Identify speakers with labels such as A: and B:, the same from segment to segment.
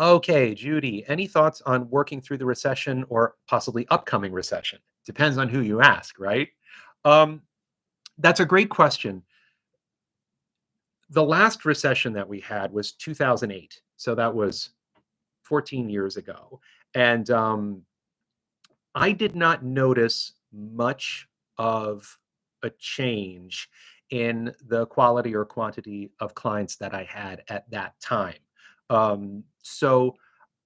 A: Okay, Judy, any thoughts on working through the recession or possibly upcoming recession? Depends on who you ask, right? Um, that's a great question. The last recession that we had was 2008. So that was 14 years ago. And I did not notice much of a change in the quality or quantity of clients that I had at that time. So,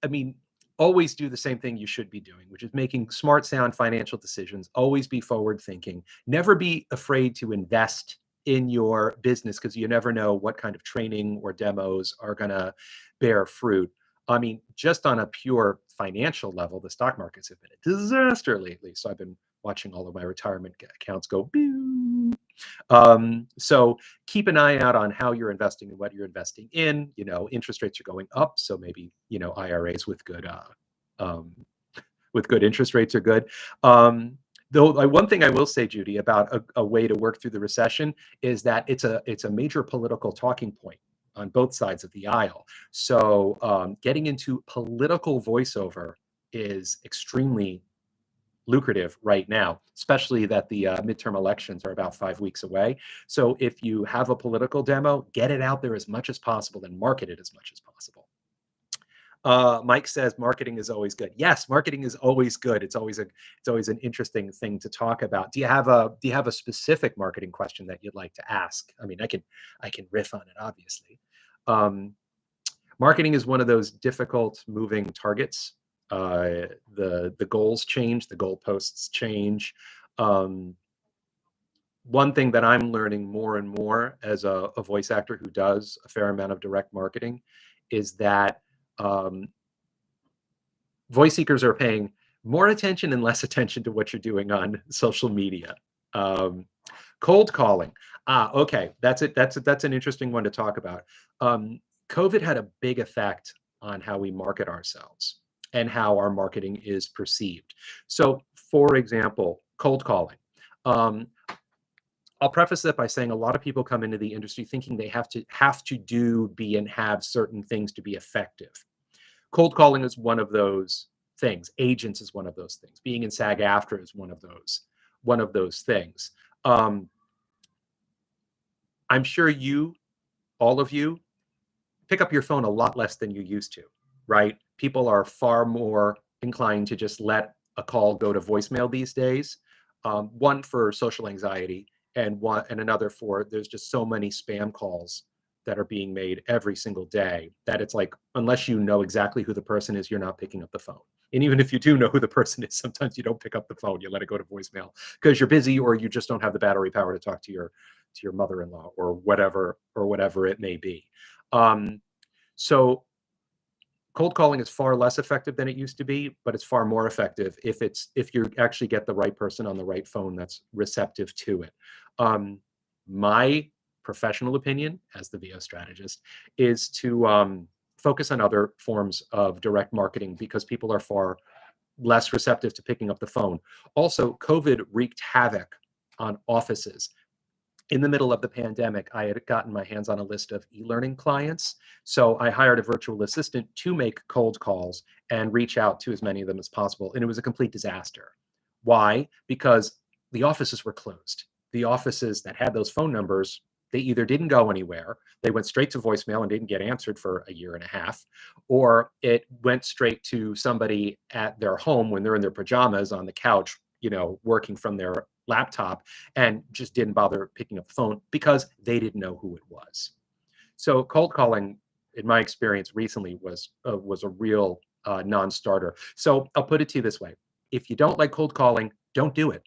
A: I mean, always do the same thing you should be doing, which is making smart, sound financial decisions. Always be forward thinking. Never be afraid to invest in your business because you never know what kind of training or demos are going to bear fruit. I mean, just on a pure financial level, the stock markets have been a disaster lately. So I've been watching all of my retirement accounts go. Pew. So keep an eye out on how you're investing and what you're investing in. You know, interest rates are going up, so maybe IRAs um, with good interest rates are good. Though one thing I will say, Judy, about a way to work through the recession is that it's a major political talking point on both sides of the aisle. So getting into political voiceover is extremely lucrative right now, especially that the midterm elections are about 5 weeks away. So if you have a political demo, get it out there as much as possible and market it as much as possible. Mike says marketing is always good. Yes, marketing is always good. It's always an interesting thing to talk about. Do you have a specific marketing question that you'd like to ask? I mean, I can riff on it, obviously. Um, Marketing is one of those difficult moving targets. The goals change, the goalposts change. Um, One thing that I'm learning more and more as a voice actor who does a fair amount of direct marketing is that um, voice seekers are paying more attention and less attention to what you're doing on social media. Um, Cold calling. Okay, that's it. That's an interesting one to talk about. Um, COVID had a big effect on how we market ourselves and how our marketing is perceived. So, for example, cold calling. Um, I'll preface that by saying a lot of people come into the industry thinking they have to do, be, and have certain things to be effective. Cold calling is one of those things. Agents is one of those things. Being in SAG-AFTRA is one of those things. Um, I'm sure all of you, pick up your phone a lot less than you used to, right? People are far more inclined to just let a call go to voicemail these days. One for social anxiety, and another for there's just so many spam calls that are being made every single day that it's like unless you know exactly who the person is, you're not picking up the phone. And even if you do know who the person is, sometimes you don't pick up the phone. You let it go to voicemail because you're busy or you just don't have the battery power to talk to your mother-in-law or whatever it may be. Um, so cold calling is far less effective than it used to be, but it's far more effective if you actually get the right person on the right phone that's receptive to it. My professional opinion as the VO strategist is to focus on other forms of direct marketing because people are far less receptive to picking up the phone. Also, COVID wreaked havoc on offices. In the middle of the pandemic, I had gotten my hands on a list of e-learning clients. So I hired a virtual assistant to make cold calls and reach out to as many of them as possible. And it was a complete disaster. Why? Because the offices were closed. The offices that had those phone numbers, they either didn't go anywhere, they went straight to voicemail and didn't get answered for a year and a half, or it went straight to somebody at their home when they're in their pajamas on the couch, working from their laptop and just didn't bother picking up the phone because they didn't know who it was. So cold calling, in my experience recently, was a real non-starter. So I'll put it to you this way: if you don't like cold calling, don't do it.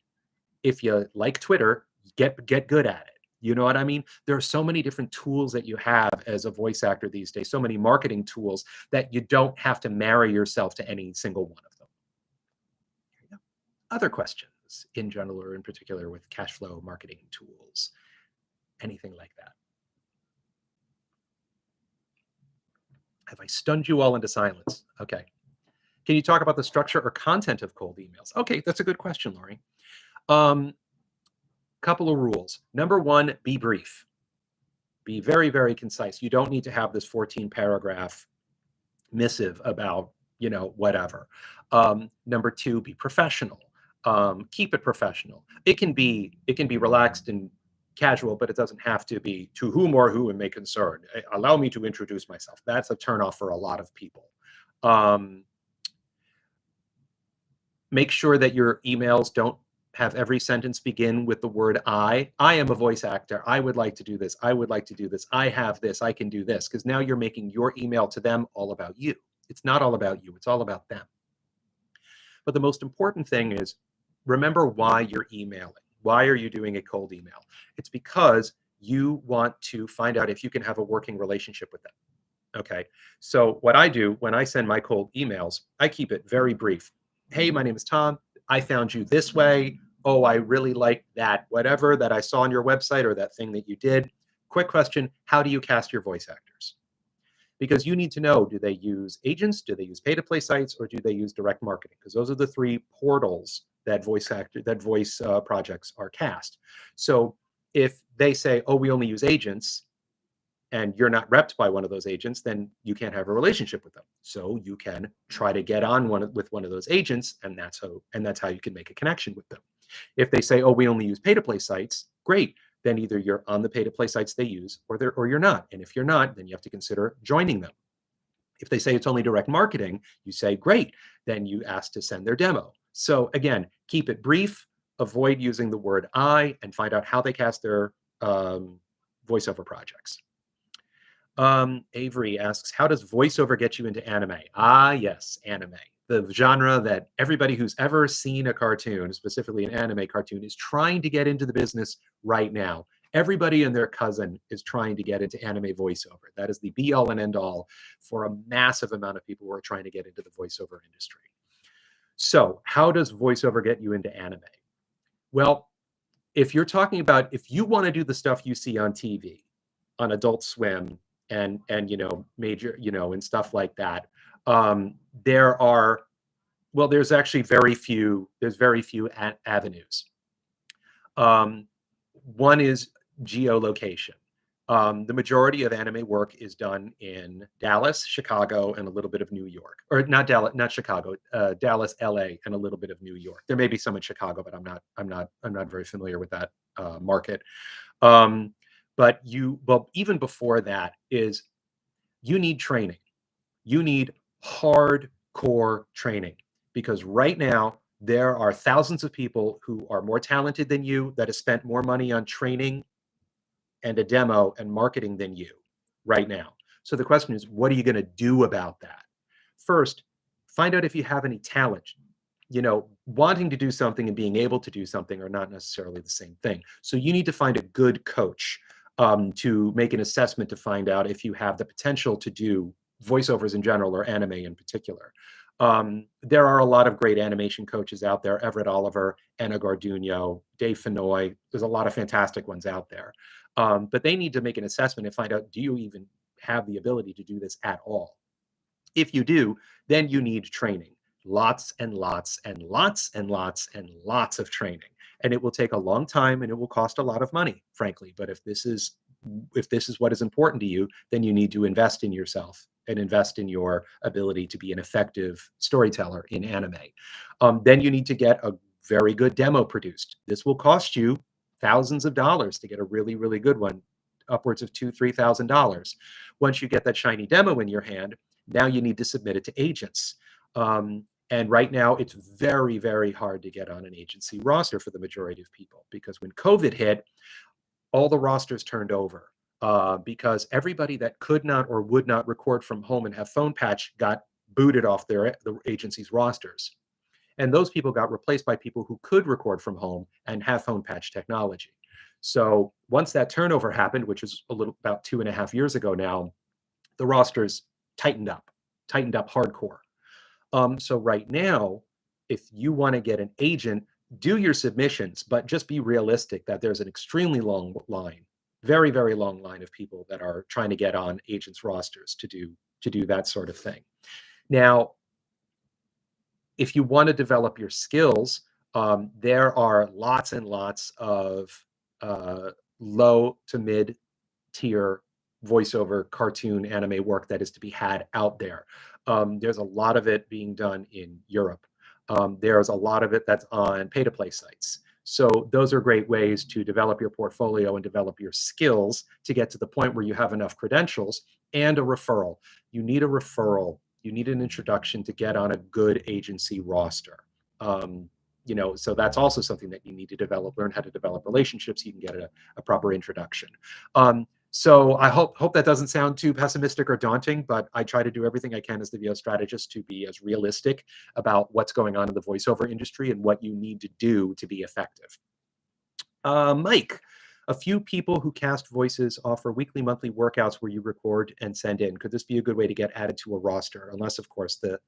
A: If you like Twitter, get good at it. You know what I mean? There are so many different tools that you have as a voice actor these days, so many marketing tools that you don't have to marry yourself to any single one of them. Other questions in general or in particular with cash flow marketing tools, anything like that? Have I stunned you all into silence? Okay. Can you talk about the structure or content of cold emails? Okay, that's a good question, Lori. Couple of rules. Number one, be brief. Be very, very concise. You don't need to have this 14 paragraph missive about, whatever. Number two, be professional. Keep it professional. It can be relaxed and casual, but it doesn't have to be to whom or who it may concern. Allow me to introduce myself. That's a turnoff for a lot of people. Um, Make sure that your emails don't have every sentence begin with the word I. I am a voice actor. I would like to do this. I would like to do this. I have this. I can do this. Because now you're making your email to them all about you. It's not all about you. It's all about them. But the most important thing is remember why you're emailing. Why are you doing a cold email? It's because you want to find out if you can have a working relationship with them. Okay. So what I do when I send my cold emails, I keep it very brief. Hey, my name is Tom. I found you this way. Oh, I really like that, whatever that I saw on your website or that thing that you did. Quick question. How do you cast your voice actors? Because you need to know, do they use agents? Do they use pay to play sites, or do they use direct marketing? Because those are the three portals that voice projects are cast. So if they say, oh, we only use agents, and you're not repped by one of those agents, then you can't have a relationship with them. So you can try to get on with one of those agents, and that's how you can make a connection with them. If they say, oh, we only use pay to play sites, great. Then either you're on the pay to play sites they use, or you're not. And if you're not, then you have to consider joining them. If they say it's only direct marketing, you say, great. Then you ask to send their demo. So again, keep it brief, avoid using the word I, and find out how they cast their voiceover projects. Avery asks, how does voiceover get you into anime? Ah, yes, anime. The genre that everybody who's ever seen a cartoon, specifically an anime cartoon, is trying to get into the business right now. Everybody and their cousin is trying to get into anime voiceover. That is the be all and end all for a massive amount of people who are trying to get into the voiceover industry. So, how does voiceover get you into anime? Well, if you're talking about if you want to do the stuff you see on TV, on Adult Swim, and major and stuff like that, there are there's actually very few avenues. One is geolocation. The majority of anime work is done in Dallas, Chicago, and a little bit of New York, or not Dallas, not Chicago, Dallas, LA, and a little bit of New York. There may be some in Chicago, but I'm not very familiar with that market. But even before that is you need training. You need hardcore training because right now there are thousands of people who are more talented than you that have spent more money on training and a demo and marketing than you right now. So the question is, what are you going to do about that? First, find out if you have any talent. Wanting to do something and being able to do something are not necessarily the same thing. So you need to find a good coach to make an assessment to find out if you have the potential to do voiceovers in general or anime in particular. There are a lot of great animation coaches out there: Everett Oliver, Anna Garduno, Dave Fenoy. There's a lot of fantastic ones out there. But they need to make an assessment and find out, do you even have the ability to do this at all? If you do, then you need training. Lots and lots and lots and lots and lots of training. And it will take a long time and it will cost a lot of money, frankly. But if this is what is important to you, then you need to invest in yourself and invest in your ability to be an effective storyteller in anime. Then you need to get a very good demo produced. This will cost you thousands of dollars to get a really, really good one, upwards of $2,000-3,000. Once you get that shiny demo in your hand, now you need to submit it to agents. And right now, it's very, very hard to get on an agency roster for the majority of people because when COVID hit, all the rosters turned over because everybody that could not or would not record from home and have phone patch got booted off the agency's rosters. And those people got replaced by people who could record from home and have phone patch technology. So once that turnover happened, which is about 2.5 years ago now, the rosters tightened up hardcore. So right now, if you want to get an agent, do your submissions, but just be realistic that there's an extremely long line, very, very long line of people that are trying to get on agents' rosters to do that sort of thing. Now, if you want to develop your skills, there are lots and lots of low to mid tier voiceover cartoon anime work that is to be had out there. There's a lot of it being done in Europe. There's a lot of it that's on pay-to-play sites. So those are great ways to develop your portfolio and develop your skills to get to the point where you have enough credentials and a referral. You need a referral. You need an introduction to get on a good agency roster. So that's also something that you need to develop, learn how to develop relationships. So you can get a proper introduction. So I hope that doesn't sound too pessimistic or daunting, but I try to do everything I can as the VO strategist to be as realistic about what's going on in the voiceover industry and what you need to do to be effective. Mike, a few people who cast voices offer weekly, monthly workouts where you record and send in. Could this be a good way to get added to a roster? Unless, of course, the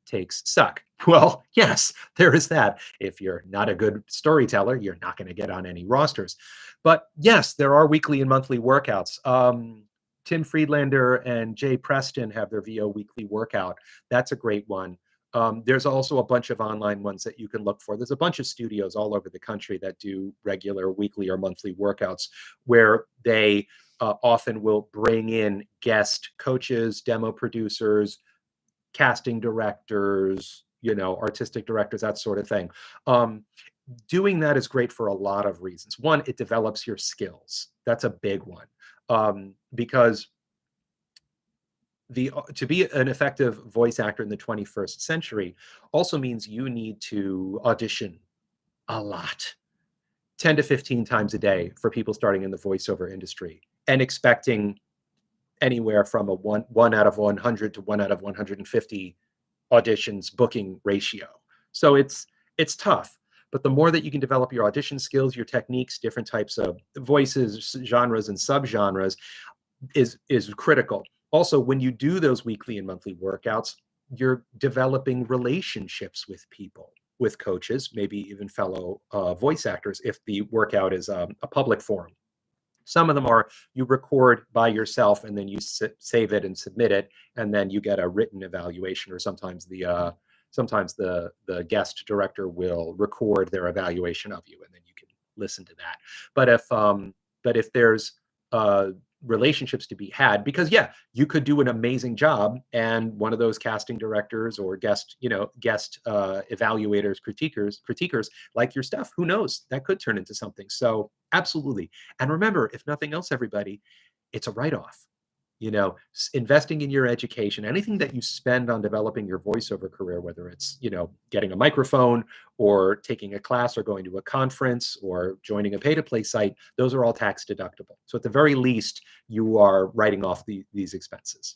A: takes suck. Well, yes, there is that. If you're not a good storyteller, you're not going to get on any rosters. But yes, there are weekly and monthly workouts. Tim Friedlander and Jay Preston have their VO weekly workout. That's a great one. There's also a bunch of online ones that you can look for. There's a bunch of studios all over the country that do regular weekly or monthly workouts where they often will bring in guest coaches, demo producers, casting directors, artistic directors, that sort of thing. Doing that is great for a lot of reasons. One, it develops your skills. That's a big one, because to be an effective voice actor in the 21st century also means you need to audition a lot, 10 to 15 times a day for people starting in the voiceover industry, and expecting anywhere from a one out of 100 to 1 out of 150 auditions booking ratio. So it's tough. But the more that you can develop your audition skills, your techniques, different types of voices, genres, and subgenres is critical. Also, when you do those weekly and monthly workouts, you're developing relationships with people, with coaches, maybe even fellow voice actors if the workout is a public forum. Some of them are you record by yourself and then you save it and submit it, and then you get a written evaluation, or sometimes the guest director will record their evaluation of you, and then you can listen to that. But if there's relationships to be had, because you could do an amazing job and one of those casting directors or guest evaluators, critiquers like your stuff, who knows, that could turn into something. So absolutely. And remember, if nothing else, everybody, it's a write-off. Investing in your education, anything that you spend on developing your voiceover career, whether it's getting a microphone or taking a class or going to a conference or joining a pay-to-play site, those are all tax deductible. So at the very least, you are writing off these expenses.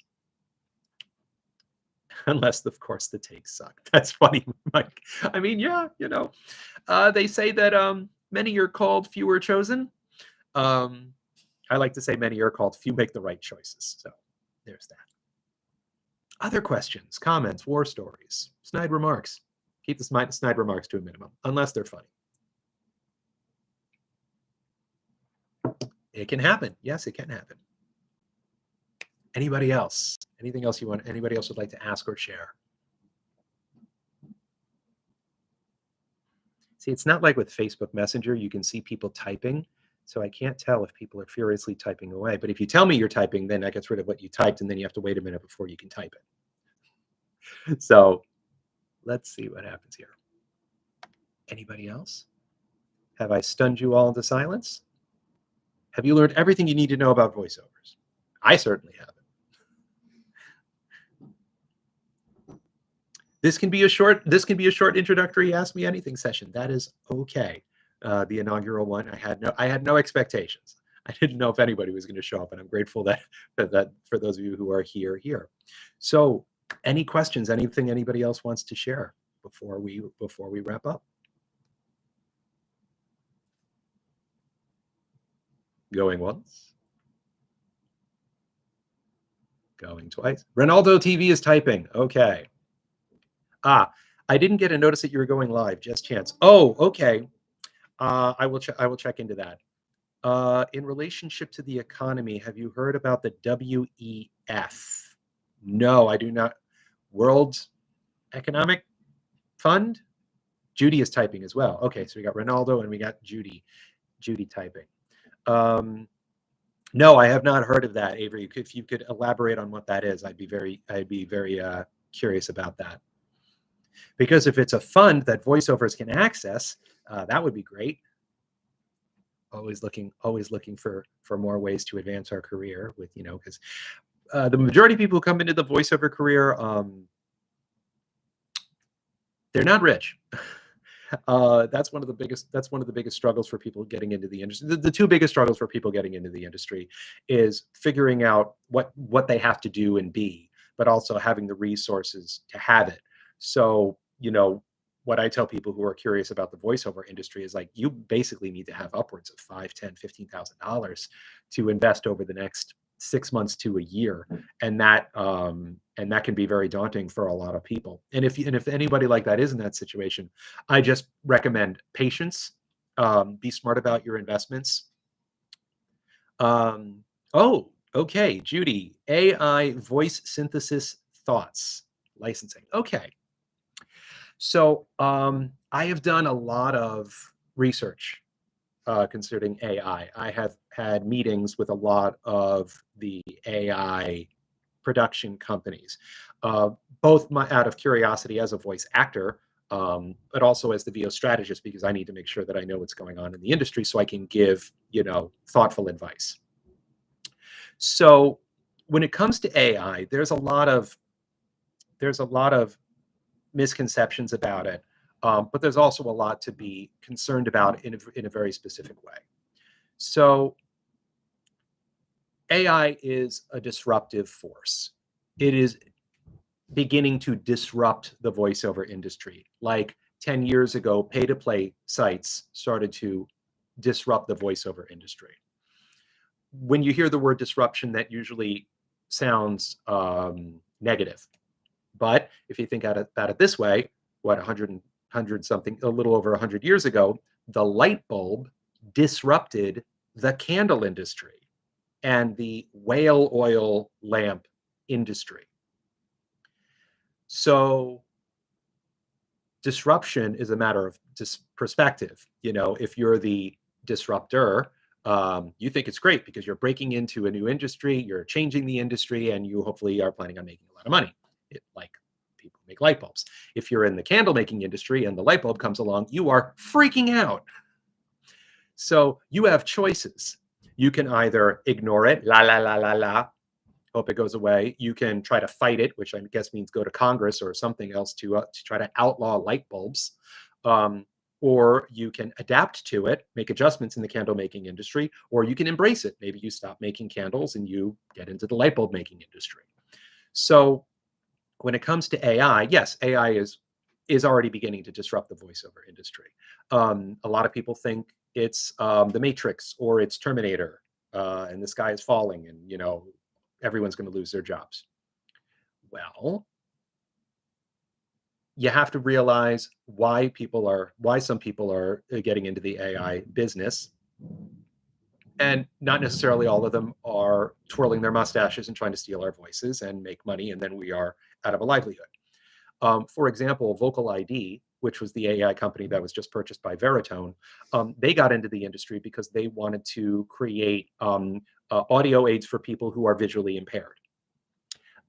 A: Unless, of course, the takes suck. That's funny, Mike. I mean, they say that many are called, few are chosen. I like to say many are called, few make the right choices. So there's that. Other questions, comments, war stories, snide remarks. Keep the snide remarks to a minimum, unless they're funny. It can happen. Yes, it can happen. Anybody else? Anything else anybody else would like to ask or share? See, it's not like with Facebook Messenger, you can see people typing. So I can't tell if people are furiously typing away. But if you tell me you're typing, then that gets rid of what you typed, and then you have to wait a minute before you can type it. So let's see what happens here. Anybody else? Have I stunned you all into silence? Have you learned everything you need to know about voiceovers? I certainly haven't. This can be a short introductory Ask Me Anything session. That is okay. The inaugural one, I had no expectations. I didn't know if anybody was going to show up, and I'm grateful that for those of you who are here. So, any questions? Anything anybody else wants to share before we wrap up? Going once. Going twice. Ronaldo TV is typing. Okay. I didn't get a notice that you were going live. Just chance. Oh, okay. I will check into that. In relationship to the economy, have you heard about the WEF? No, I do not. World Economic Fund? Judy is typing as well. Okay, so we got Ronaldo and we got Judy typing. No, I have not heard of that, Avery. If you could elaborate on what that is, I'd be very curious about that. Because if it's a fund that voiceovers can access, that would be great. Always looking for more ways to advance our career with, because the majority of people who come into the voiceover career, they're not rich. That's one of the biggest struggles for people getting into the industry. The two biggest struggles for people getting into the industry is figuring out what they have to do and be, but also having the resources to have it. So, what I tell people who are curious about the voiceover industry is, like, you basically need to have upwards of $5, $10, $15,000 to invest over the next 6 months to a year, and that can be very daunting for a lot of people. And if anybody like that is in that situation, I just recommend patience. Be smart about your investments. Oh, okay, Judy, AI voice synthesis thoughts, licensing. Okay. So I have done a lot of research concerning AI. I have had meetings with a lot of the AI production companies, both out of curiosity as a voice actor, but also as the VO strategist, because I need to make sure that I know what's going on in the industry so I can give, thoughtful advice. So when it comes to AI, there's a lot of misconceptions about it, but there's also a lot to be concerned about in a very specific way. So AI is a disruptive force. It is beginning to disrupt the voiceover industry. Like 10 years ago, pay-to-play sites started to disrupt the voiceover industry. When you hear the word disruption, that usually sounds negative. But if you think about it this way, what, 100 something, a little over 100 years ago, the light bulb disrupted the candle industry and the whale oil lamp industry. So disruption is a matter of perspective. If you're the disruptor, you think it's great because you're breaking into a new industry, you're changing the industry, and you hopefully are planning on making a lot of money. Like people make light bulbs. If you're in the candle making industry and the light bulb comes along, you are freaking out. So you have choices. You can either ignore it, la la la la la, hope it goes away. You can try to fight it, which I guess means go to Congress or something else to try to outlaw light bulbs. Or you can adapt to it, make adjustments in the candle making industry, or you can embrace it. Maybe you stop making candles and you get into the light bulb making industry. So when it comes to AI, yes, AI is already beginning to disrupt the voiceover industry. A lot of people think it's the Matrix or it's Terminator, and the sky is falling, and everyone's going to lose their jobs. Well, you have to realize why some people are getting into the AI business, and not necessarily all of them are twirling their mustaches and trying to steal our voices and make money, and then we are out of a livelihood. For example, Vocal ID, which was the AI company that was just purchased by Veritone, they got into the industry because they wanted to create audio aids for people who are visually impaired.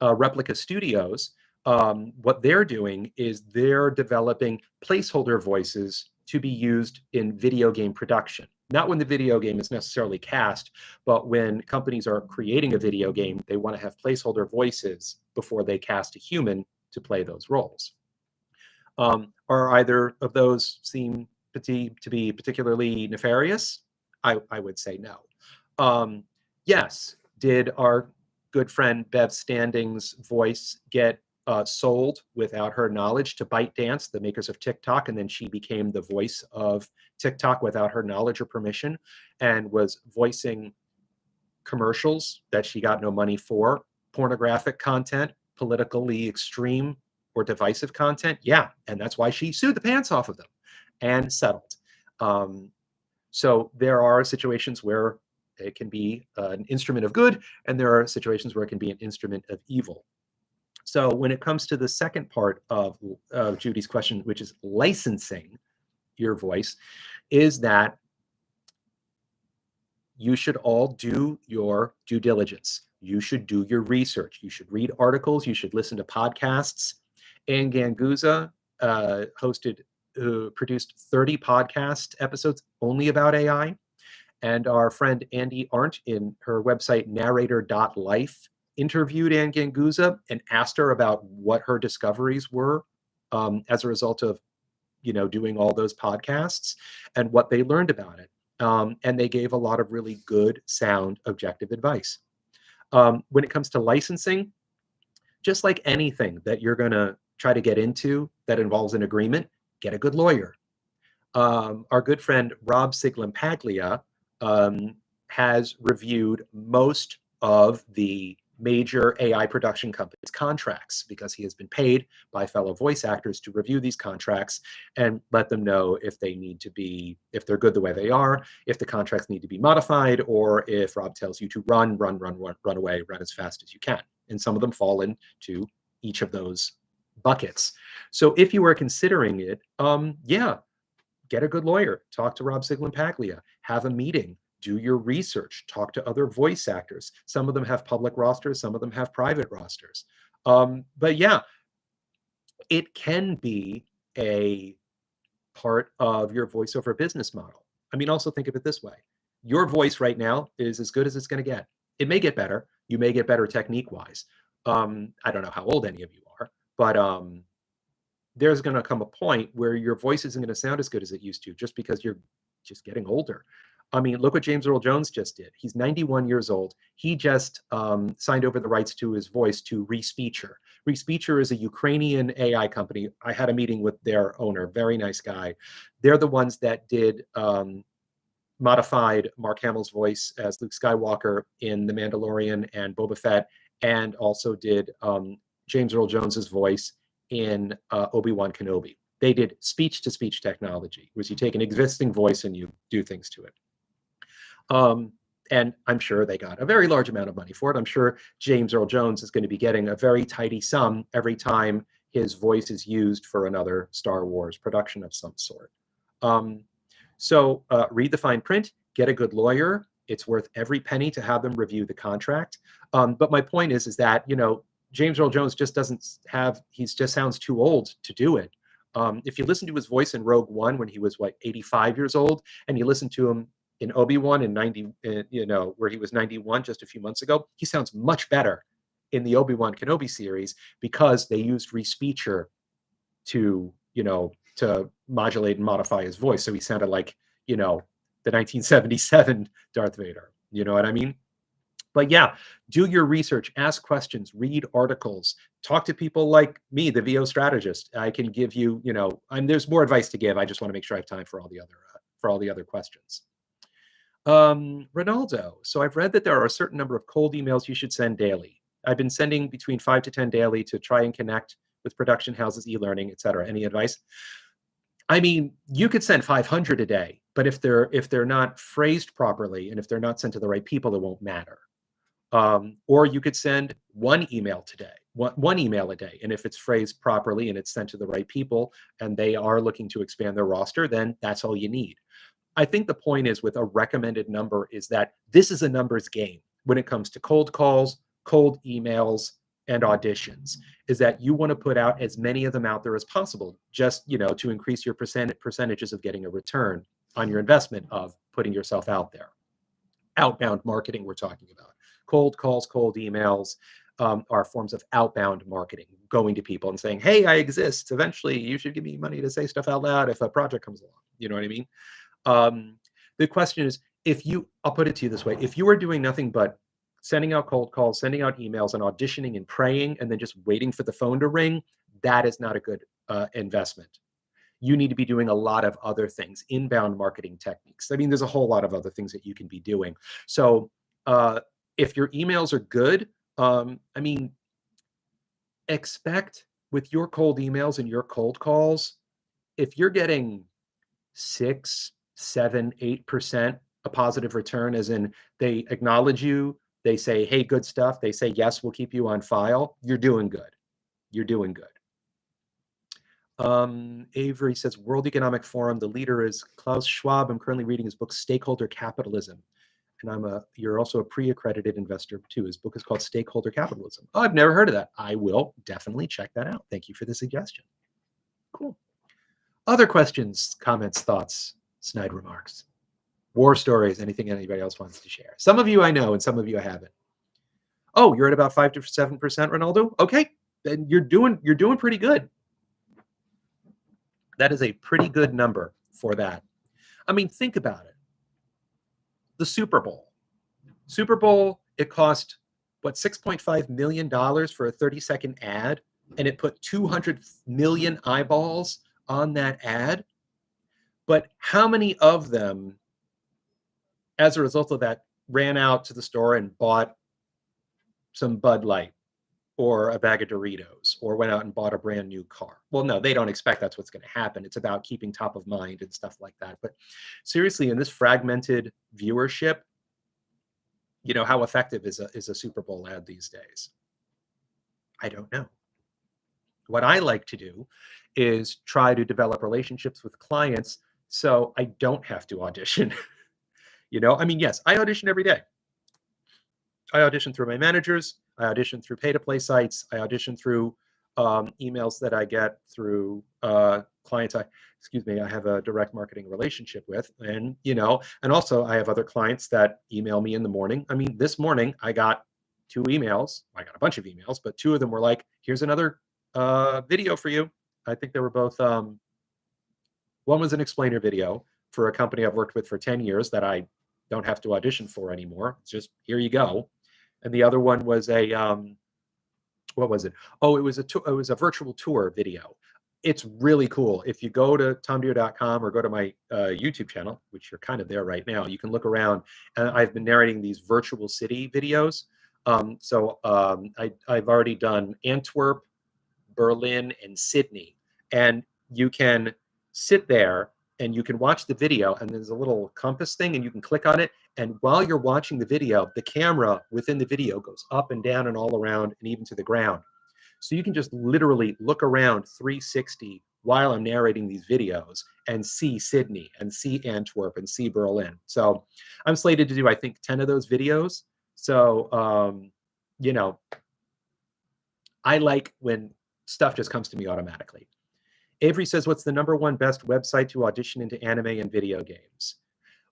A: Replica Studios, what they're doing is they're developing placeholder voices to be used in video game production. Not when the video game is necessarily cast, but when companies are creating a video game, they want to have placeholder voices before they cast a human to play those roles. Are either of those seem to be particularly nefarious? I would say no. Yes, did our good friend Bev Standing's voice get sold without her knowledge to ByteDance, the makers of TikTok, and then she became the voice of TikTok without her knowledge or permission, and was voicing commercials that she got no money for, pornographic content, politically extreme or divisive content? Yeah, and that's why she sued the pants off of them and settled. So there are situations where it can be an instrument of good, and there are situations where it can be an instrument of evil. So when it comes to the second part of Judy's question, which is licensing your voice, is that you should all do your due diligence. you should do your research. You should read articles. You should listen to podcasts. Anne Ganguza produced 30 podcast episodes only about AI. And our friend Andy Arndt in her website, narrator.life, interviewed Anne Ganguza and asked her about what her discoveries were as a result of, doing all those podcasts and what they learned about it. And they gave a lot of really good, sound, objective advice. When it comes to licensing, just like anything that you're going to try to get into that involves an agreement, get a good lawyer. Our good friend Rob Siglampaglia has reviewed most of the major AI production companies' contracts because he has been paid by fellow voice actors to review these contracts and let them know if if they're good the way they are, if the contracts need to be modified, or if Rob tells you to run away, run as fast as you can. And some of them fall into each of those buckets. So if you are considering it, get a good lawyer, talk to Rob Siglampaglia, have a meeting, do your research, talk to other voice actors. Some of them have public rosters, some of them have private rosters. But yeah, it can be a part of your voiceover business model. I mean, also think of it this way. Your voice right now is as good as it's going to get. It may get better. You may get better technique-wise. I don't know how old any of you are, but there's going to come a point where your voice isn't going to sound as good as it used to just because you're just getting older. I mean, look what James Earl Jones just did. He's 91 years old. He just signed over the rights to his voice to Respeecher. Respeecher is a Ukrainian AI company. I had a meeting with their owner, very nice guy. They're the ones that did modified Mark Hamill's voice as Luke Skywalker in The Mandalorian and Boba Fett, and also did James Earl Jones's voice in Obi-Wan Kenobi. They did speech-to-speech technology, which you take an existing voice and you do things to it. And I'm sure they got a very large amount of money for it. I'm sure James Earl Jones is going to be getting a very tidy sum every time his voice is used for another Star Wars production of some sort. So read the fine print, get a good lawyer. It's worth every penny to have them review the contract. But my point is that, James Earl Jones just he just sounds too old to do it. If you listen to his voice in Rogue One when he was 85 years old, and you listen to him in Obi-Wan in 90, where he was 91 just a few months ago, he sounds much better in the Obi-Wan Kenobi series because they used Respeecher to modulate and modify his voice. So he sounded like, the 1977 Darth Vader. You know what I mean? But yeah, do your research, ask questions, read articles, talk to people like me, the VO strategist. I can give you, and there's more advice to give. I just want to make sure I have time for all the other questions. Ronaldo, so I've read that there are a certain number of cold emails you should send daily. I've been sending between 5 to 10 daily to try and connect with production houses, e-learning, et cetera. Any advice? I mean, you could send 500 a day, but if they're not phrased properly and if they're not sent to the right people, it won't matter. Or you could send one email a day. And if it's phrased properly and it's sent to the right people and they are looking to expand their roster, then that's all you need. I think the point is with a recommended number is that this is a numbers game when it comes to cold calls, cold emails, and auditions, is that you want to put out as many of them out there as possible, just, to increase your percentages of getting a return on your investment of putting yourself out there. Outbound marketing we're talking about. Cold calls, cold emails are forms of outbound marketing, going to people and saying, hey, I exist. Eventually, you should give me money to say stuff out loud if a project comes along. You know what I mean? The question is, I'll put it to you this way, if you are doing nothing but sending out cold calls, sending out emails, and auditioning and praying, and then just waiting for the phone to ring, that is not a good investment. You need to be doing a lot of other things, inbound marketing techniques. I mean, there's a whole lot of other things that you can be doing. So if your emails are good, expect with your cold emails and your cold calls, if you're getting 6, 7, 8% a positive return, as in they acknowledge you, they say, hey, good stuff. They say, yes, we'll keep you on file. You're doing good. You're doing good. Avery says, World Economic Forum, the leader is Klaus Schwab. I'm currently reading his book, Stakeholder Capitalism, and you're also a pre-accredited investor too. His book is called Stakeholder Capitalism. Oh, I've never heard of that. I will definitely check that out. Thank you for the suggestion. Cool. Other questions, comments, thoughts, snide remarks, war stories, anything anybody else wants to share. Some of you I know, and some of you I haven't. Oh, you're at about 5 to 7%, Ronaldo? Okay, then you're doing pretty good. That is a pretty good number for that. I mean, think about it. The Super Bowl. Super Bowl, it cost, what, $6.5 million for a 30-second ad, and it put 200 million eyeballs on that ad. But how many of them, as a result of that, ran out to the store and bought some Bud Light or a bag of Doritos or went out and bought a brand new car? Well, no, they don't expect that's what's going to happen. It's about keeping top of mind and stuff like that. But seriously, in this fragmented viewership, how effective is a Super Bowl ad these days? I don't know. What I like to do is try to develop relationships with clients so I don't have to audition. I mean, yes, I audition every day. I audition through my managers. I audition through pay-to-play sites. I audition through emails that I get through clients I have a direct marketing relationship with. And, and also I have other clients that email me in the morning. I mean, this morning I got 2 emails. I got a bunch of emails, but 2 of them were like, here's another video for you. I think they were both, one was an explainer video for a company I've worked with for 10 years that I don't have to audition for anymore. It's just, here you go. And the other one was a, what was it? Oh, it was a virtual tour video. It's really cool. If you go to tomdeer.com or go to my YouTube channel, which you're kind of there right now, you can look around. And I've been narrating these virtual city videos. I've already done Antwerp, Berlin, and Sydney. And you can sit there and you can watch the video, and there's a little compass thing and you can click on it. And while you're watching the video, the camera within the video goes up and down and all around and even to the ground. So you can just literally look around 360 while I'm narrating these videos and see Sydney and see Antwerp and see Berlin. So I'm slated to do, I think, 10 of those videos. So, I like when stuff just comes to me automatically. Avery says, what's the #1 best website to audition into anime and video games?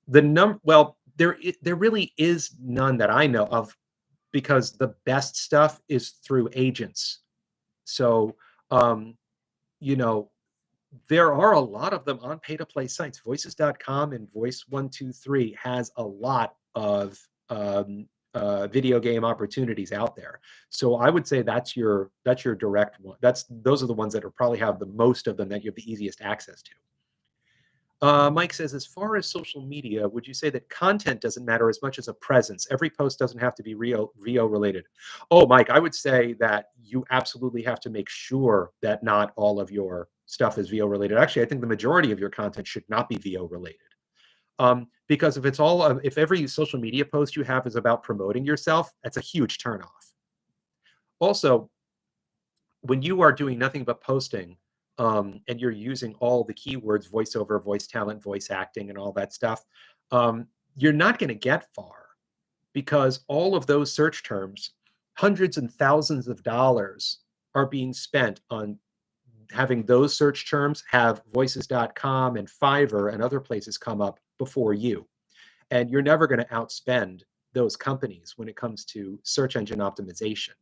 A: Well, there really is none that I know of, because the best stuff is through agents. So, there are a lot of them on pay-to-play sites. Voices.com and Voice123 has a lot of video game opportunities out there. So I would say that's your direct one. Those are the ones that probably have the most of them, that you have the easiest access to. Mike says, as far as social media, would you say that content doesn't matter as much as a presence? Every post doesn't have to be VO related. Oh, Mike, I would say that you absolutely have to make sure that not all of your stuff is VO related. Actually, I think the majority of your content should not be VO related. Because if every social media post you have is about promoting yourself, that's a huge turnoff. Also, when you are doing nothing but posting, and you're using all the keywords, voiceover, voice talent, voice acting, and all that stuff, you're not going to get far, because all of those search terms, hundreds and thousands of dollars are being spent on having those search terms have voices.com and Fiverr and other places come up before you. And you're never going to outspend those companies when it comes to search engine optimization.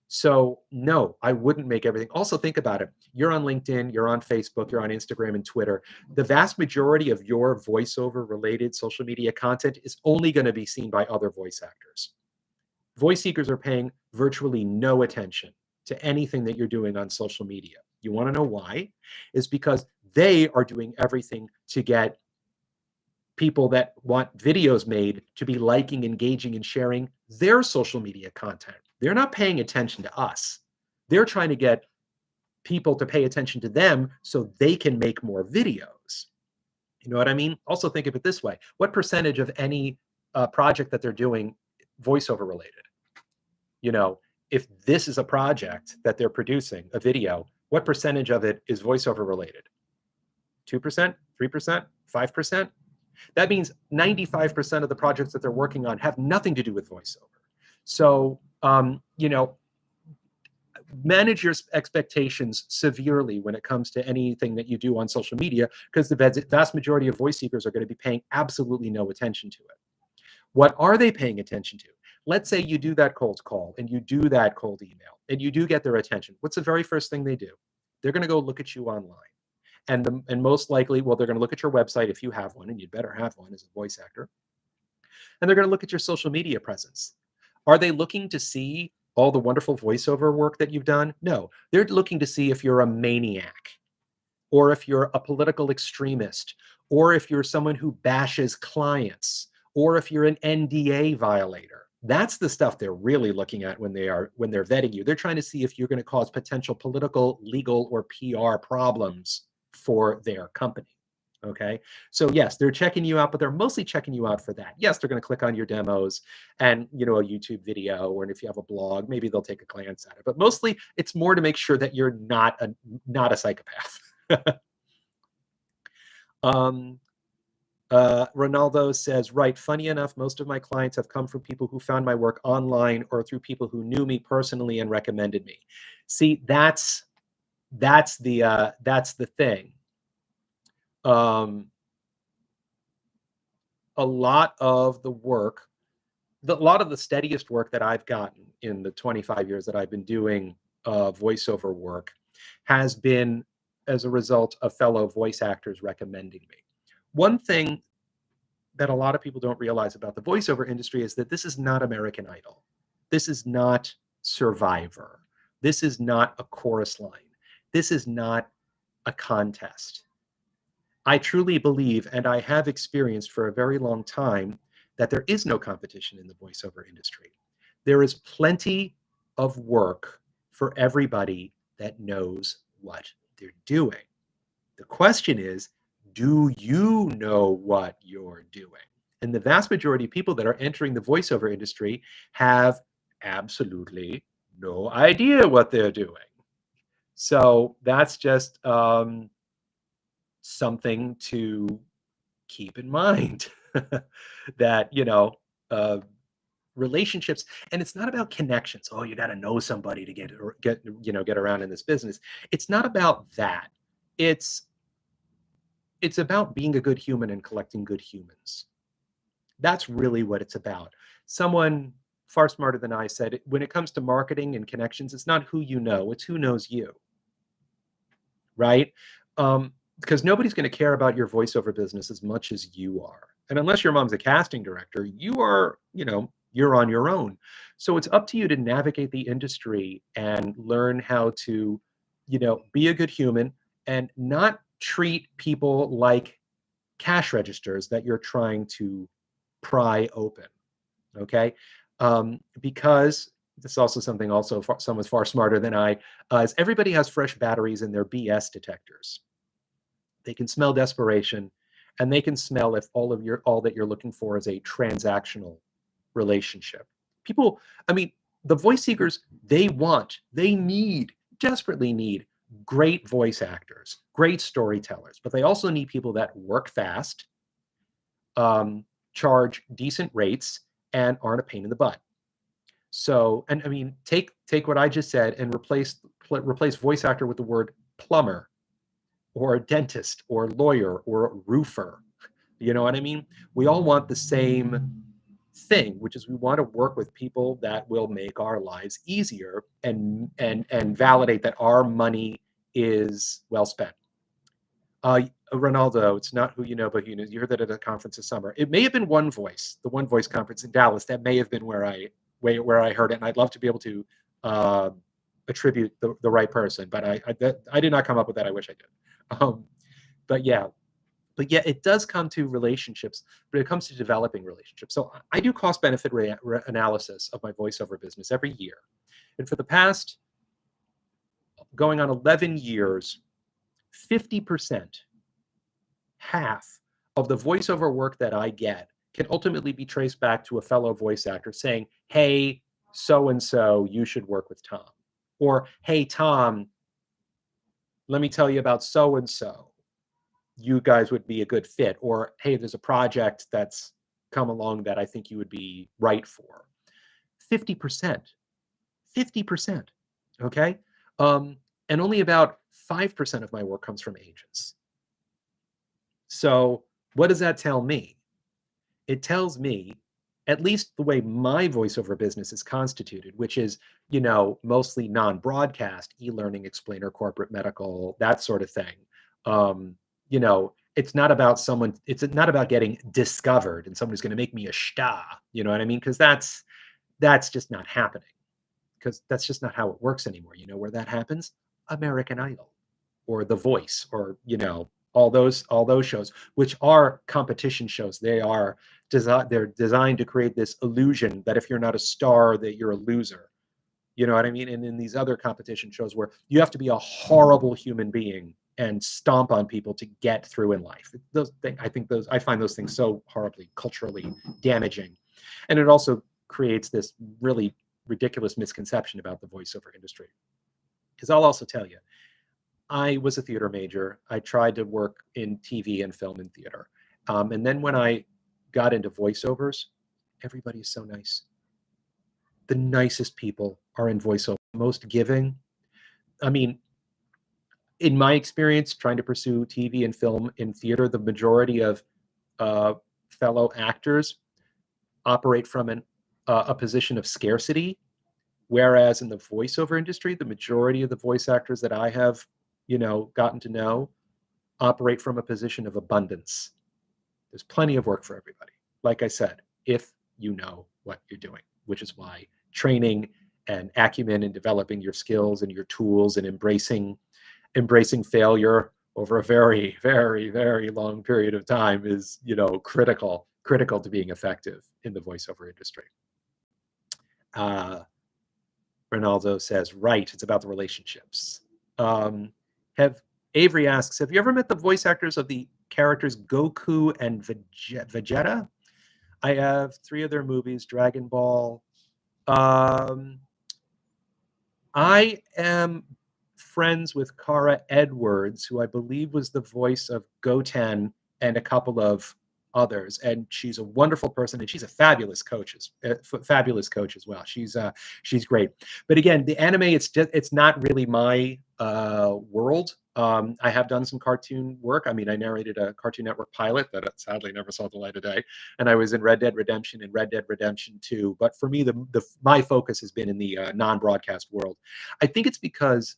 A: So no, I wouldn't make everything. Also, think about it. You're on LinkedIn, you're on Facebook, you're on Instagram and Twitter. The vast majority of your voiceover related social media content is only going to be seen by other voice actors. Voice seekers are paying virtually no attention to anything that you're doing on social media. You want to know why? It's because they are doing everything to get people that want videos made to be liking, engaging, and sharing their social media content. They're not paying attention to us. They're trying to get people to pay attention to them so they can make more videos. You know what I mean? Also, think of it this way. What percentage of any project that they're doing voiceover related? If this is a project that they're producing, a video, what percentage of it is voiceover related? 2%, 3%, 5%? That means 95% of the projects that they're working on have nothing to do with voiceover. So, manage your expectations severely when it comes to anything that you do on social media, because the vast majority of voice seekers are going to be paying absolutely no attention to it. What are they paying attention to? Let's say you do that cold call and you do that cold email and you do get their attention. What's the very first thing they do? They're going to go look at you online. And most likely, well, they're going to look at your website if you have one, and you'd better have one as a voice actor. And they're going to look at your social media presence. Are they looking to see all the wonderful voiceover work that you've done? No, they're looking to see if you're a maniac, or if you're a political extremist, or if you're someone who bashes clients, or if you're an NDA violator. That's the stuff they're really looking at when they're vetting you. They're trying to see if you're going to cause potential political, legal, or PR problems for their company. Okay. So yes, they're checking you out, but they're mostly checking you out for that. Yes, they're going to click on your demos and, a YouTube video, or if you have a blog, maybe they'll take a glance at it. But mostly it's more to make sure that you're not a psychopath. Ronaldo says, right, funny enough, most of my clients have come from people who found my work online or through people who knew me personally and recommended me. See, that's the thing. A lot of the steadiest work that I've gotten in the 25 years that I've been doing voiceover work has been as a result of fellow voice actors recommending me. One thing that a lot of people don't realize about the voiceover industry is that this is not American Idol. This is not Survivor. This is not a chorus line. This is not a contest. I truly believe, and I have experienced for a very long time, that there is no competition in the voiceover industry. There is plenty of work for everybody that knows what they're doing. The question is, do you know what you're doing? And the vast majority of people that are entering the voiceover industry have absolutely no idea what they're doing. So that's just something to keep in mind. That relationships, and it's not about connections. Oh, you got to know somebody to get around in this business. It's not about that. It's about being a good human and collecting good humans. That's really what it's about. Someone far smarter than I said, when it comes to marketing and connections, it's not who you know, it's who knows you. Right? Because nobody's going to care about your voiceover business as much as you are. And unless your mom's a casting director, you are, you're on your own. So it's up to you to navigate the industry and learn how to, be a good human and not treat people like cash registers that you're trying to pry open. Okay. Because this is also something someone's far smarter than I, is everybody has fresh batteries in their BS detectors. They can smell desperation, and they can smell if all that you're looking for is a transactional relationship. People, the voice seekers, they desperately need great voice actors, great storytellers, but they also need people that work fast, charge decent rates, and aren't a pain in the butt. So, and take what I just said and replace voice actor with the word plumber, or a dentist, or lawyer, or a roofer. You know what I mean? We all want the same thing, which is we want to work with people that will make our lives easier and validate that our money is well spent. Ronaldo, it's not who you know, but you heard that at a conference this summer. It may have been One Voice, the One Voice conference in Dallas. That may have been where I heard it, and I'd love to be able to attribute the right person, but I did not come up with that. I wish I did. But yeah, it does come to relationships, but it comes to developing relationships. So I do cost benefit analysis of my voiceover business every year. And for the past going on 11 years, 50%, half of the voiceover work that I get can ultimately be traced back to a fellow voice actor saying, hey, so-and-so, you should work with Tom. Or, hey, Tom, let me tell you about so-and-so. you guys would be a good fit, or hey, there's a project that's come along that I think you would be right for. 50%. 50%. Okay. And only about 5% of my work comes from agents. So what does that tell me? It tells me, at least the way my voiceover business is constituted, which is, mostly non-broadcast, e-learning, explainer, corporate, medical, that sort of thing. It's not about getting discovered and someone's going to make me a star. You know what I mean? Because that's just not happening. Because that's just not how it works anymore. You know where that happens? American Idol or The Voice, or all those shows, which are competition shows. They're designed to create this illusion that if you're not a star, that you're a loser. You know what I mean? And in these other competition shows where you have to be a horrible human being and stomp on people to get through in life. I find those things so horribly culturally damaging. And it also creates this really ridiculous misconception about the voiceover industry. Because I'll also tell you, I was a theater major. I tried to work in TV and film and theater. And then when I got into voiceovers, everybody is so nice. The nicest people are in voiceover, most giving. I mean, in my experience, trying to pursue TV and film in theater, the majority of fellow actors operate from a position of scarcity. Whereas in the voiceover industry, the majority of the voice actors that I have, gotten to know operate from a position of abundance. There's plenty of work for everybody. Like I said, if you know what you're doing, which is why training and acumen and developing your skills and your tools and embracing failure over a very, very, very long period of time is, critical to being effective in the voiceover industry. Ronaldo says, right, it's about the relationships. Avery asks, have you ever met the voice actors of the characters Goku and Vegeta? I have 3 of their movies, Dragon Ball. I am friends with Cara Edwards, who I believe was the voice of Goten and a couple of others, and she's a wonderful person, and she's a fabulous coach as well. She's great. But again, the anime, it's not really my world. I have done some cartoon work. I mean, I narrated a Cartoon Network pilot that sadly never saw the light of day, and I was in Red Dead Redemption and Red Dead Redemption 2. But for me, my focus has been in the non-broadcast world. I think it's because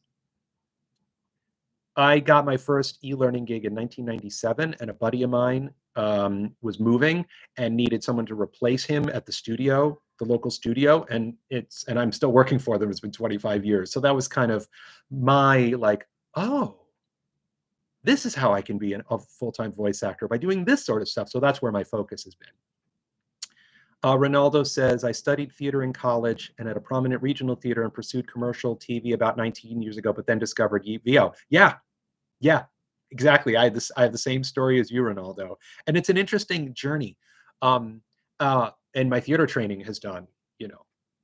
A: I got my first e-learning gig in 1997, and a buddy of mine was moving and needed someone to replace him at the local studio, and I'm still working for them. It's been 25 years. So that was kind of my oh, this is how I can be a full-time voice actor, by doing this sort of stuff. So that's where my focus has been. Ronaldo says, I studied theater in college and at a prominent regional theater and pursued commercial TV about 19 years ago, but then discovered VO. Yeah, exactly. I have the same story as you, Ronaldo. And it's an interesting journey. And my theater training has done,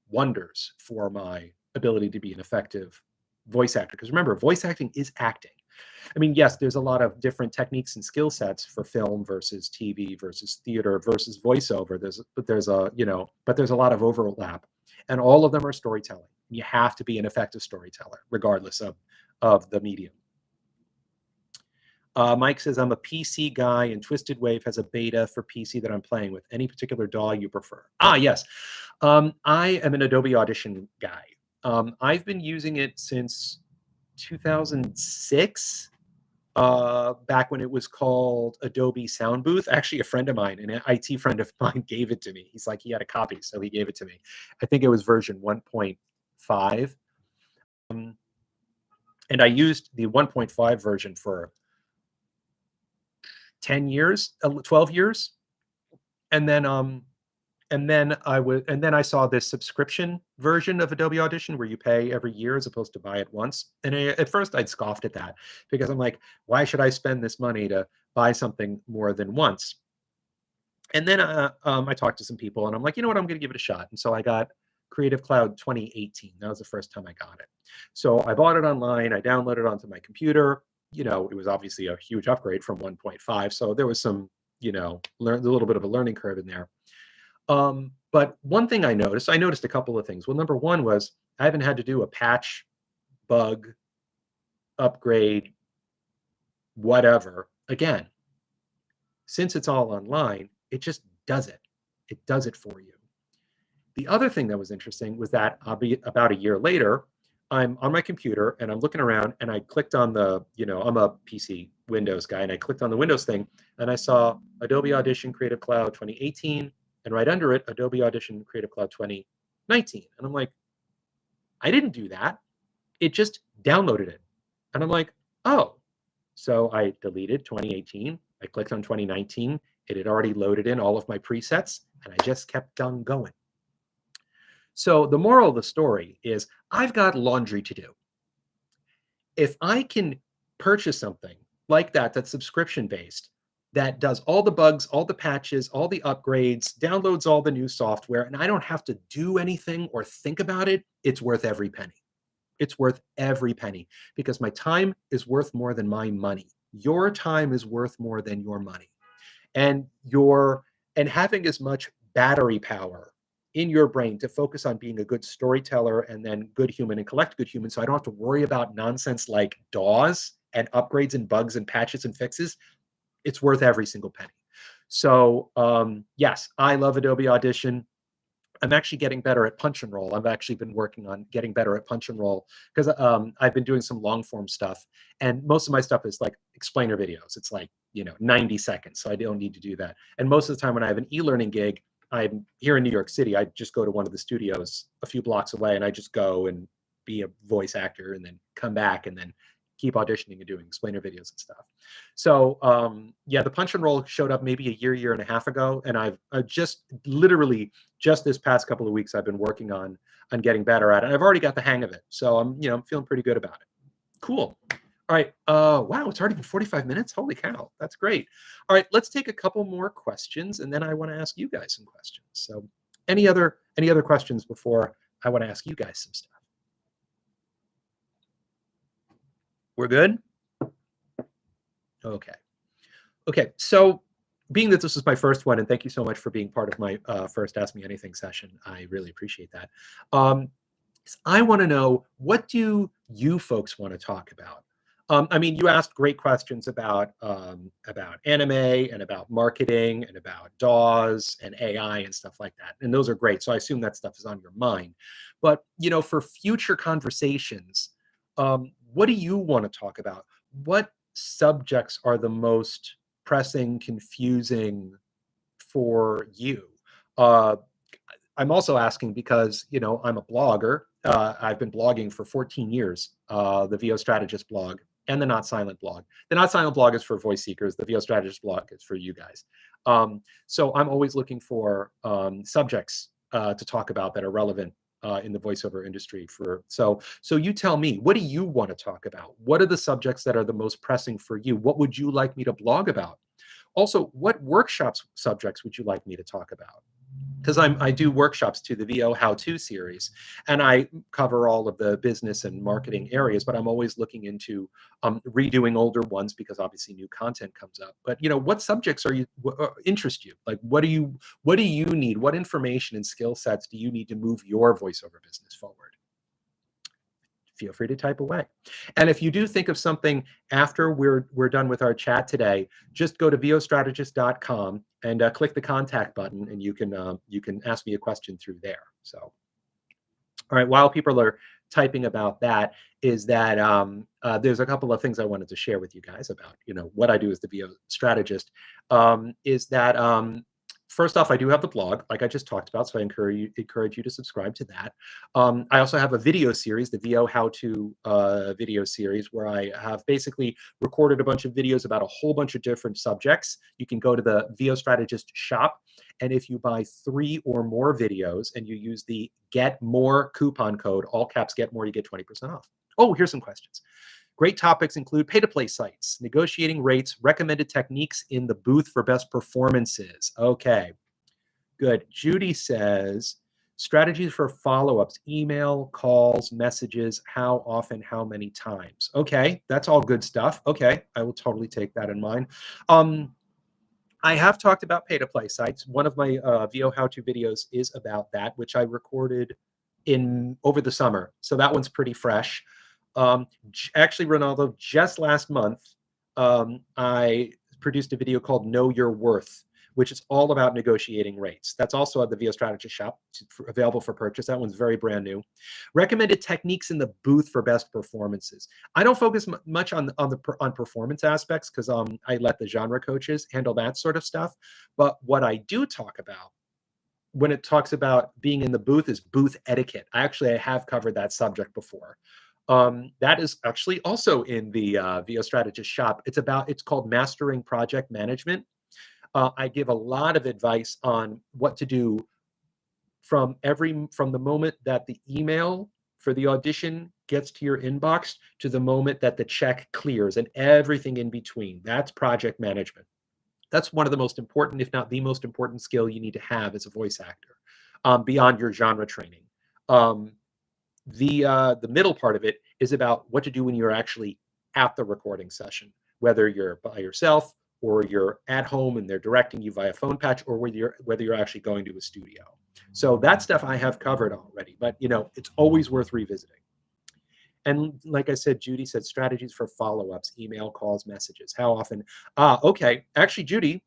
A: wonders for my ability to be an effective voice actor. Because remember, voice acting is acting. I mean, yes, there's a lot of different techniques and skill sets for film versus TV versus theater versus voiceover. But there's a lot of overlap, and all of them are storytelling. You have to be an effective storyteller, regardless of the medium. Mike says, I'm a PC guy, and Twisted Wave has a beta for PC that I'm playing with. Any particular DAW you prefer? Yes. I am an Adobe Audition guy. I've been using it since 2006, back when it was called Adobe Sound Booth. Actually, a friend of mine, an IT friend of mine, gave it to me. He's like, he had a copy, so he gave it to me. I think it was version 1.5. And I used the 1.5 version for 10 years, 12 years. And then I saw this subscription version of Adobe Audition where you pay every year as opposed to buy it once. And at first I'd scoffed at that, because I'm like, why should I spend this money to buy something more than once? And then I talked to some people, and I'm like, you know what, I'm going to give it a shot. And so I got Creative Cloud 2018. That was the first time I got it. So I bought it online. I downloaded it onto my computer. it was obviously a huge upgrade from 1.5. So there was some, a little bit of a learning curve in there. But one thing I noticed a couple of things. Well, number one was I haven't had to do a patch, bug, upgrade, whatever again. Since it's all online, it just does it. It does it for you. The other thing that was interesting was that about a year later, I'm on my computer and I'm looking around and I clicked on I'm a PC Windows guy, and I clicked on the Windows thing and I saw Adobe Audition Creative Cloud 2018, and right under it, Adobe Audition Creative Cloud 2019. And I'm like, I didn't do that. It just downloaded it. And I'm like, oh. So I deleted 2018. I clicked on 2019. It had already loaded in all of my presets, and I just kept on going. So the moral of the story is I've got laundry to do. If I can purchase something like that, that's subscription-based, that does all the bugs, all the patches, all the upgrades, downloads all the new software, and I don't have to do anything or think about it, it's worth every penny. It's worth every penny, because my time is worth more than my money. Your time is worth more than your money. And having as much battery power in your brain to focus on being a good storyteller and then good human and collect good humans, so I don't have to worry about nonsense like DAWs and upgrades and bugs and patches and fixes, it's worth every single penny. So yes, I love Adobe Audition. I'm actually getting better at punch and roll. I've actually been working on getting better at punch and roll because I've been doing some long form stuff, and most of my stuff is like explainer videos. It's like 90 seconds, so I don't need to do that. And most of the time when I have an e-learning gig, I'm here in New York City. I just go to one of the studios a few blocks away, and I just go and be a voice actor, and then come back and then keep auditioning and doing explainer videos and stuff. So yeah, the punch and roll showed up maybe a year and a half ago, and I've just literally just this past couple of weeks I've been working on getting better at it. I've already got the hang of it, so I'm feeling pretty good about it. Cool. All right. Wow, it's already been 45 minutes. Holy cow, that's great. All right, let's take a couple more questions, and then I want to ask you guys some questions. So, any other questions before I want to ask you guys some stuff? We're good? Okay. Okay, so being that this is my first one, and thank you so much for being part of my first Ask Me Anything session, I really appreciate that. I want to know, what do you folks want to talk about? I mean, you asked great questions about anime and about marketing and about DAWs and AI and stuff like that, and those are great. So I assume that stuff is on your mind. But for future conversations, what do you want to talk about? What subjects are the most pressing, confusing for you? I'm also asking because I'm a blogger. I've been blogging for 14 years. The VO Strategist blog and the Not Silent blog. The Not Silent blog is for voice seekers. The VO Strategist blog is for you guys. So I'm always looking for subjects to talk about that are relevant in the voiceover industry. So you tell me, what do you want to talk about? What are the subjects that are the most pressing for you? What would you like me to blog about? Also, what workshops subjects would you like me to talk about? Because I do workshops to the VO How-To series, and I cover all of the business and marketing areas, but I'm always looking into redoing older ones because obviously new content comes up. But what subjects interest you? Like, what do you need? What information and skill sets do you need to move your voiceover business forward? Feel free to type away. And if you do think of something after we're done with our chat today, just go to vostrategist.com and click the contact button, and you can ask me a question through there. So, all right, while people are typing about that, is that there's a couple of things I wanted to share with you guys about what I do as the VO strategist. Is that first off, I do have the blog, like I just talked about, so I encourage you to subscribe to that. I also have a video series, the VO How-To video series, where I have basically recorded a bunch of videos about a whole bunch of different subjects. You can go to the VO Strategist shop, and if you buy 3 or more videos and you use the Get More coupon code, all caps Get More, you get 20% off. Oh, here's some questions. Great topics include pay-to-play sites, negotiating rates, recommended techniques in the booth for best performances. Okay, good. Judy says, Strategies for follow-ups, email, calls, messages, how often, how many times. Okay, that's all good stuff. Okay, I will totally take that in mind. I have talked about pay-to-play sites. One of my VO how-to videos is about that, which I recorded in over the summer. So that one's pretty fresh. Actually, Ronaldo, just last month, I produced a video called Know Your Worth, which is all about negotiating rates. That's also at the VO Strategist shop, available for purchase. That one's very brand new. Recommended techniques in the booth for best performances. I don't focus much on performance aspects because I let the genre coaches handle that sort of stuff. But what I do talk about when it talks about being in the booth is booth etiquette. I have covered that subject before. That is actually also in the VO Strategist shop. It's called Mastering Project Management. I give a lot of advice on what to do from the moment that the email for the audition gets to your inbox to the moment that the check clears and everything in between. That's project management. That's one of the most important, if not the most important skill you need to have as a voice actor, beyond your genre training. The middle part of it is about what to do when you're actually at the recording session, whether you're by yourself or you're at home and they're directing you via phone patch, or whether you're actually going to a studio. So that stuff I have covered already, but it's always worth revisiting. And like I said, Judy said strategies for follow-ups, email, calls, messages. How often? Okay. Actually, Judy,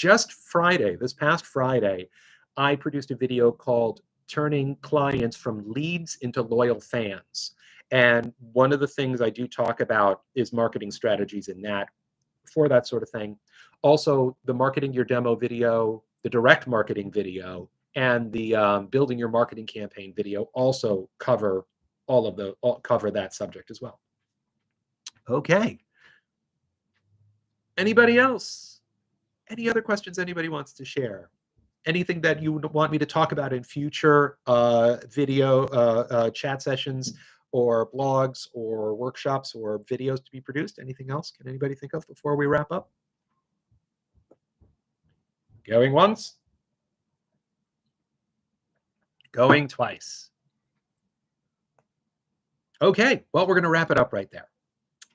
A: this past Friday, I produced a video called Turning Clients from Leads into Loyal Fans. And one of the things I do talk about is marketing strategies in that, for that sort of thing. Also, the marketing your demo video, the direct marketing video, and the building your marketing campaign video also cover that subject as well. Okay. Anybody else? Any other questions anybody wants to share? Anything that you would want me to talk about in future video chat sessions or blogs or workshops or videos to be produced? Anything else? Can anybody think of before we wrap up? Going once. Going twice. Okay, well, we're going to wrap it up right there.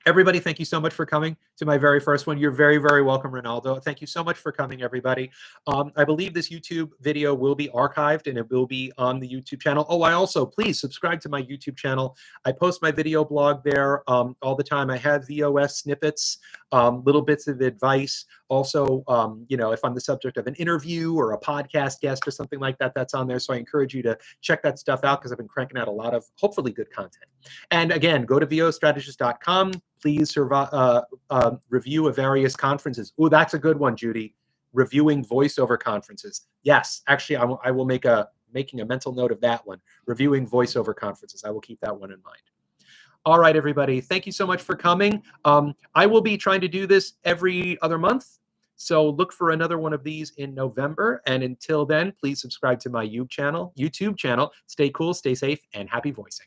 A: Everybody, thank you so much for coming to my very first one. You're very, very welcome, Ronaldo. Thank you so much for coming, everybody. I believe this YouTube video will be archived and it will be on the YouTube channel. Oh, I also, please subscribe to my YouTube channel. I post my video blog there all the time. I have VOS snippets, little bits of advice. Also, if I'm the subject of an interview or a podcast guest or something like that, that's on there. So I encourage you to check that stuff out because I've been cranking out a lot of hopefully good content. And again, go to vostrategist.com. Please review of various conferences. Oh, that's a good one, Judy. Reviewing voiceover conferences. Yes, actually, I will making a mental note of that one. Reviewing voiceover conferences. I will keep that one in mind. All right, everybody. Thank you so much for coming. I will be trying to do this every other month. So look for another one of these in November. And until then, please subscribe to my YouTube channel. Stay cool, stay safe, and happy voicing.